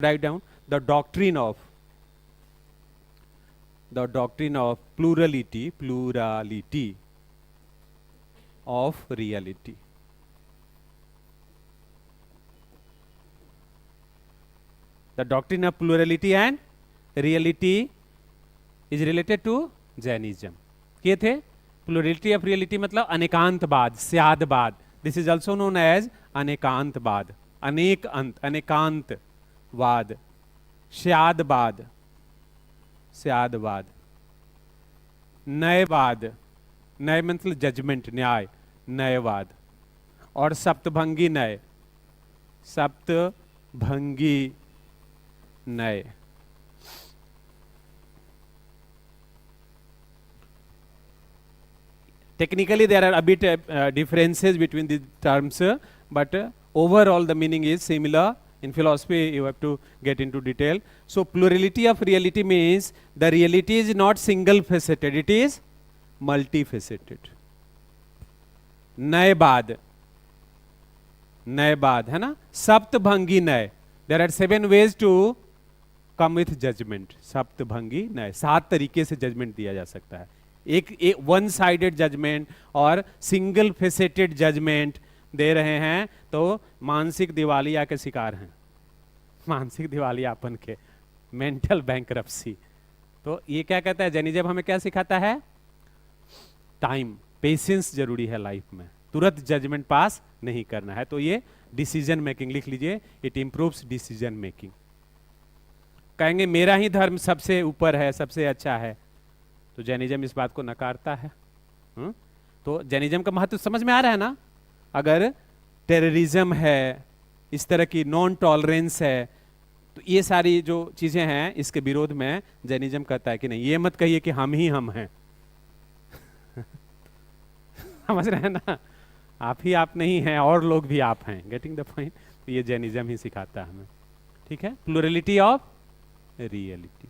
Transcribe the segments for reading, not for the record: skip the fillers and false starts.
write down the doctrine of plurality of reality. The doctrine of plurality and reality is related to Jainism. ये थे plurality of reality मतलब अनेकांतवाद, स्यादवाद. This is also known as अनेकांतवाद, अनेक अंत, अनेकांतवाद, स्यादवाद, स्यादवाद, न्यायवाद, न्याय मतलब judgement, न्याय, न्यायवाद, और सप्तभंगी न्याय, सप्तभंगी न्याय. Technically there are a bit differences between the terms, but overall the meaning is similar. In philosophy you have to get into detail. So plurality of reality means the reality is not single faceted, it is multifaceted. न्यायवाद, न्यायवाद है ना, सप्तभंगी न्याय. There are 7 ways to come with judgment. सप्तभंगी न्याय, 7 तरीके से judgement दिया जा सकता है. एक वन साइडेड जजमेंट और सिंगल फेसेटेड जजमेंट दे रहे हैं तो मानसिक दिवालिया के शिकार हैं, मानसिक दिवालियापन के, मेंटल बैंकरप्सी. तो ये क्या कहता है जैनिज्म, हमें क्या सिखाता है? टाइम, पेशेंस जरूरी है लाइफ में, तुरंत जजमेंट पास नहीं करना है. तो ये डिसीजन मेकिंग लिख लीजिए, इट इंप्रूव्स डिसीजन मेकिंग. कहेंगे मेरा ही धर्म सबसे ऊपर है, सबसे अच्छा है, तो जैनिज्म इस बात को नकारता है. तो जैनिज्म का महत्व समझ में आ रहा है ना? अगर टेररिज्म है, इस तरह की नॉन टॉलरेंस है, तो ये सारी जो चीजें हैं इसके विरोध में जैनिज्म कहता है कि नहीं, ये मत कहिए कि हम ही हम हैं. समझ रहे हैं ना? आप ही आप नहीं हैं और लोग भी आप हैं. Getting the point? तो ये जैनिज्म ही सिखाता है हमें. ठीक है, प्लुरलिटी ऑफ रियलिटी,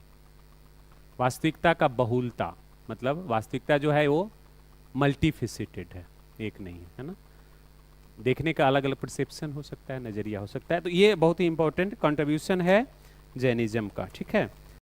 वास्तविकता का बहुलता, मतलब वास्तविकता जो है वो मल्टीफेसेटेड है, एक नहीं है ना. देखने का अलग अलग परसेप्शन हो सकता है, नजरिया हो सकता है. तो ये बहुत ही इंपॉर्टेंट कंट्रीब्यूशन है जैनिज्म का. ठीक है.